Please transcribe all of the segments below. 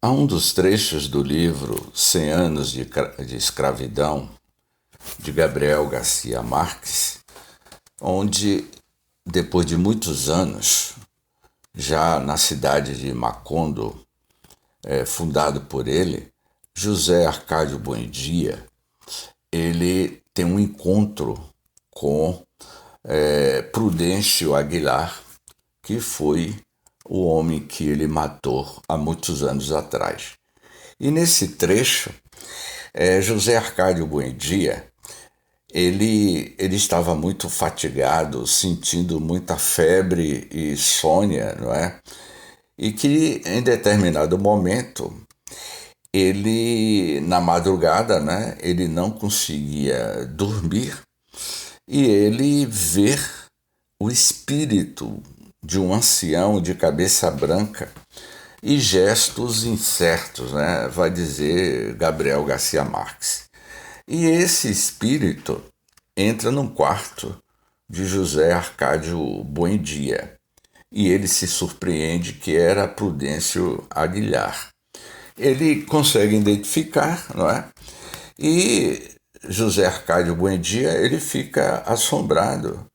Há um dos trechos do livro Cem Anos de Escravidão, de Gabriel Garcia Marques, onde, depois de muitos anos, já na cidade de Macondo, fundado por ele, José Arcádio Buendia, ele tem um encontro com Prudêncio Aguilar, que foi o homem que ele matou há muitos anos atrás. E nesse trecho, José Arcádio Buendia, ele estava muito fatigado, sentindo muita febre e insônia, não é? E que em determinado momento ele, na madrugada, né, ele não conseguia dormir e ele vê o espírito de um ancião de cabeça branca e gestos incertos, né, vai dizer Gabriel Garcia Marques. E esse espírito entra num quarto de José Arcádio Buendia e ele se surpreende que era Prudêncio Aguilar. Ele consegue identificar, não é? E José Arcádio Buendia ele fica assombrado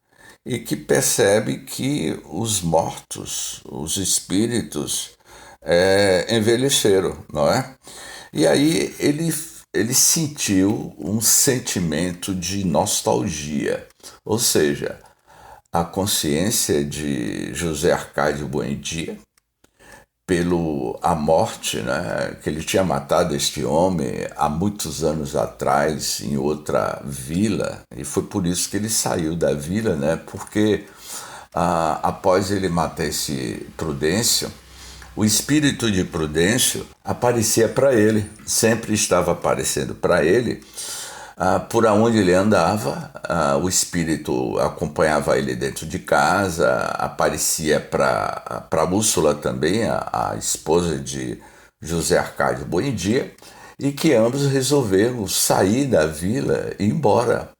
e que percebe que os mortos, os espíritos, envelheceram, não é? E aí ele sentiu um sentimento de nostalgia, ou seja, a consciência de José Arcádio Buendia pelo a morte, né, que ele tinha matado este homem há muitos anos atrás em outra vila, e foi por isso que ele saiu da vila, né, porque após ele matar esse Prudêncio, o espírito de Prudêncio aparecia para ele, sempre estava aparecendo para ele. Por onde ele andava, o espírito acompanhava ele dentro de casa, aparecia para Úrsula também, a esposa de José Arcádio Buendia, e que ambos resolveram sair da vila e ir embora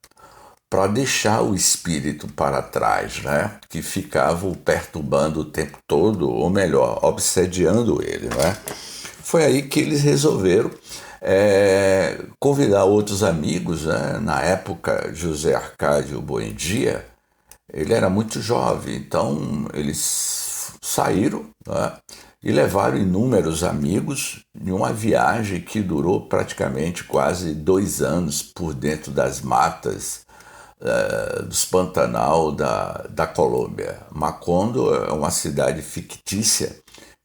para deixar o espírito para trás, né? Que ficava o perturbando o tempo todo, ou melhor, obsediando ele, né? Foi aí que eles resolveram convidar outros amigos, né? Na época, José Arcádio Buendia, ele era muito jovem, então eles saíram, né? E levaram inúmeros amigos em uma viagem que durou praticamente quase 2 anos por dentro das matas dos Pantanal da Colômbia. Macondo é uma cidade fictícia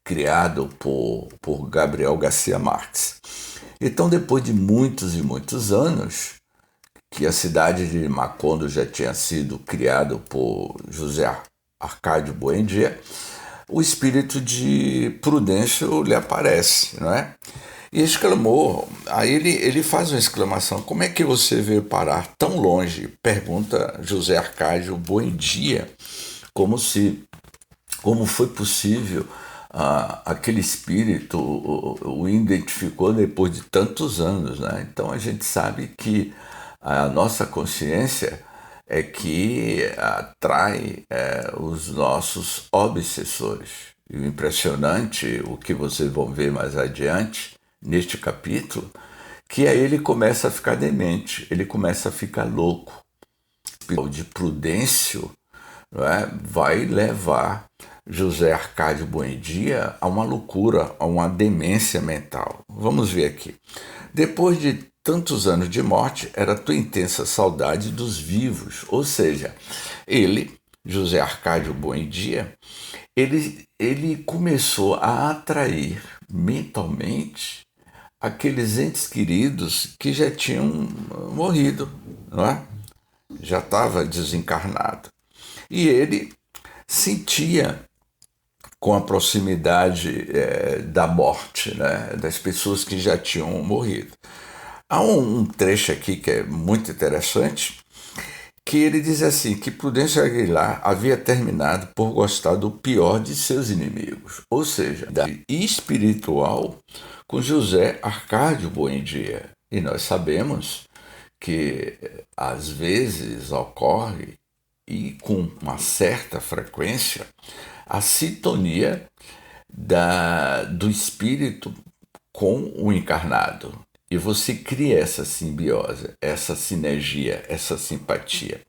criada por Gabriel Garcia Marques. Então, depois de muitos e muitos anos, que a cidade de Macondo já tinha sido criada por José Arcádio Buendia, o espírito de Prudêncio lhe aparece, não é? E exclamou, aí ele faz uma exclamação, como é que você veio parar tão longe? Pergunta José Arcádio Buendia, como foi possível aquele espírito o identificou depois de tantos anos, né? Então a gente sabe que a nossa consciência é que atrai os nossos obsessores. E o impressionante, o que vocês vão ver mais adiante, neste capítulo, que aí ele começa a ficar demente, ele começa a ficar louco. O de Prudêncio, não é, vai levar José Arcádio Buendia a uma loucura, a uma demência mental. Vamos ver aqui. Depois de tantos anos de morte, era tua intensa saudade dos vivos. Ou seja, ele, José Arcádio Buendia, ele começou a atrair mentalmente aqueles entes queridos que já tinham morrido, não é? Já estava desencarnado. E ele sentia com a proximidade da morte, né, das pessoas que já tinham morrido. Há um trecho aqui que é muito interessante, que ele diz assim, que Prudêncio Aguilar havia terminado por gostar do pior de seus inimigos, ou seja, da espiritual com José Arcádio Buendia. E nós sabemos que às vezes ocorre, e com uma certa frequência, a sintonia do espírito com o encarnado. E você cria essa simbiose, essa sinergia, essa simpatia.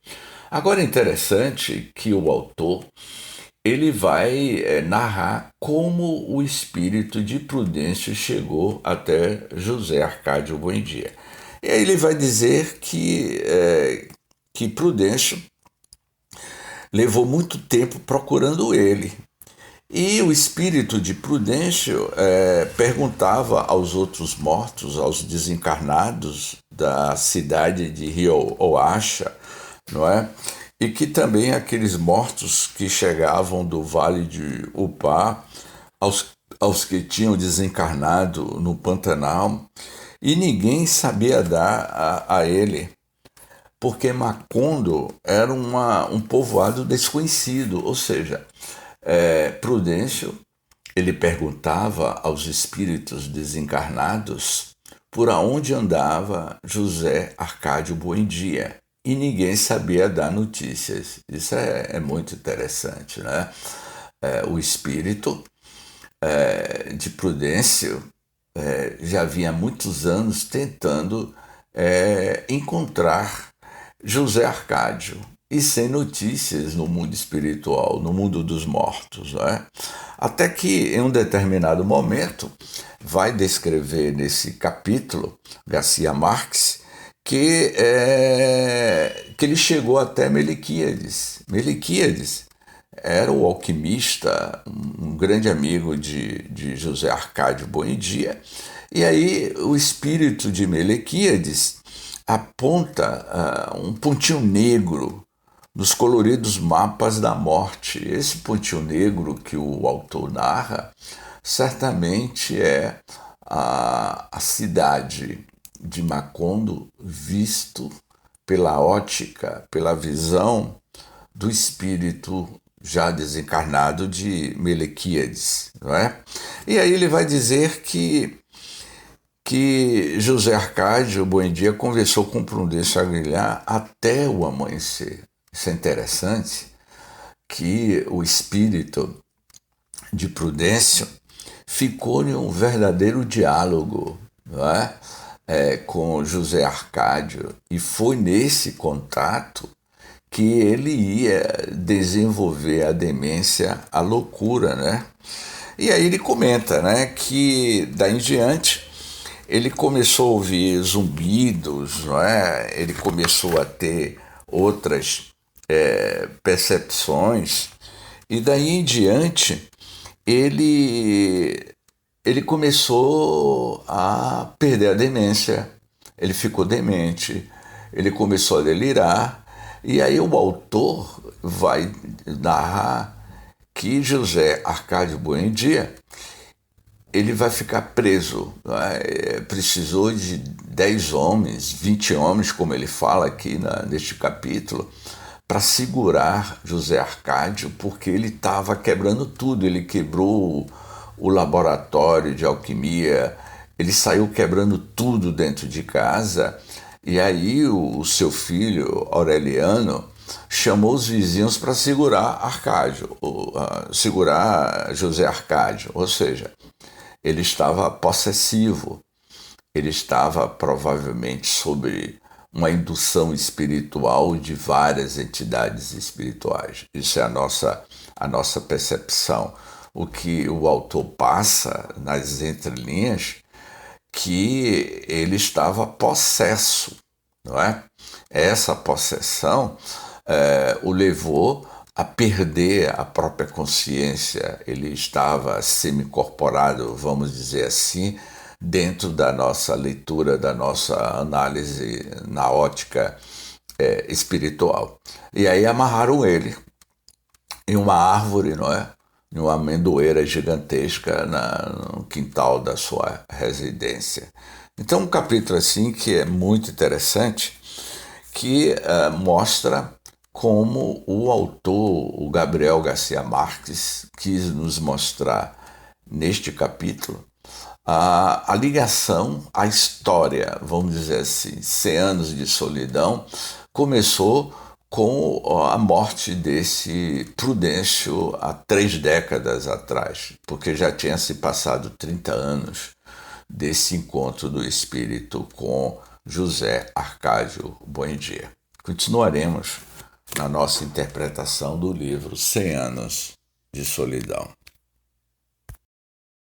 Agora é interessante que o autor ele vai narrar como o espírito de Prudêncio chegou até José Arcádio Buendia. E aí ele vai dizer que Prudêncio levou muito tempo procurando ele. E o espírito de Prudêncio perguntava aos outros mortos, aos desencarnados da cidade de Rio Oaxa, não é? E que também aqueles mortos que chegavam do Vale de Upá, aos que tinham desencarnado no Pantanal, e ninguém sabia dar a ele, porque Macondo era um povoado desconhecido, ou seja, Prudêncio ele perguntava aos espíritos desencarnados por onde andava José Arcádio Buendia, e ninguém sabia dar notícias. Isso é muito interessante, né? O espírito de Prudêncio já havia muitos anos tentando encontrar José Arcádio, e sem notícias no mundo espiritual, no mundo dos mortos. Né? Até que, em um determinado momento, vai descrever nesse capítulo, Garcia Marques, que ele chegou até Meliquíades. Meliquíades era o alquimista, um grande amigo de José Arcádio Buendia, e aí o espírito de Meliquíades aponta um pontinho negro nos coloridos mapas da morte. Esse pontinho negro que o autor narra certamente é a cidade de Macondo visto pela ótica, pela visão do espírito já desencarnado de Meliquíades, não é? E aí ele vai dizer que José Arcádio Buendia conversou com Prudêncio Aguilar até o amanhecer. Isso é interessante, que o espírito de Prudêncio ficou em um verdadeiro diálogo, não é? Com José Arcádio, e foi nesse contato que ele ia desenvolver a demência, a loucura, né? E aí ele comenta, né, que daí em diante ele começou a ouvir zumbidos, não é? Ele começou a ter outras percepções, e daí em diante ele começou a perder a demência, ele ficou demente, ele começou a delirar, e aí o autor vai narrar que José Arcádio Buendia ele vai ficar preso. Precisou de 10 homens, 20 homens, como ele fala aqui neste capítulo, para segurar José Arcádio, porque ele estava quebrando tudo. Ele quebrou o laboratório de alquimia, ele saiu quebrando tudo dentro de casa, e aí o seu filho, Aureliano, chamou os vizinhos para segurar Arcádio, segurar José Arcádio, ou seja, ele estava possessivo, ele estava provavelmente sob uma indução espiritual de várias entidades espirituais. Isso é a nossa percepção. O que o autor passa nas entrelinhas, que ele estava possesso, não é? Essa possessão o levou a perder a própria consciência. Ele estava semi-corporado, vamos dizer assim, dentro da nossa leitura, da nossa análise na ótica espiritual. E aí amarraram ele em uma árvore, não é? Em uma amendoeira gigantesca no quintal da sua residência. Então, um capítulo assim que é muito interessante, que mostra como o autor, o Gabriel Garcia Marques, quis nos mostrar neste capítulo a ligação, a história, vamos dizer assim, 100 anos de solidão, começou com a morte desse Prudêncio há 3 décadas atrás, porque já tinha se passado 30 anos desse encontro do Espírito com José Arcádio Buendia. Continuaremos na nossa interpretação do livro 100 Anos de Solidão.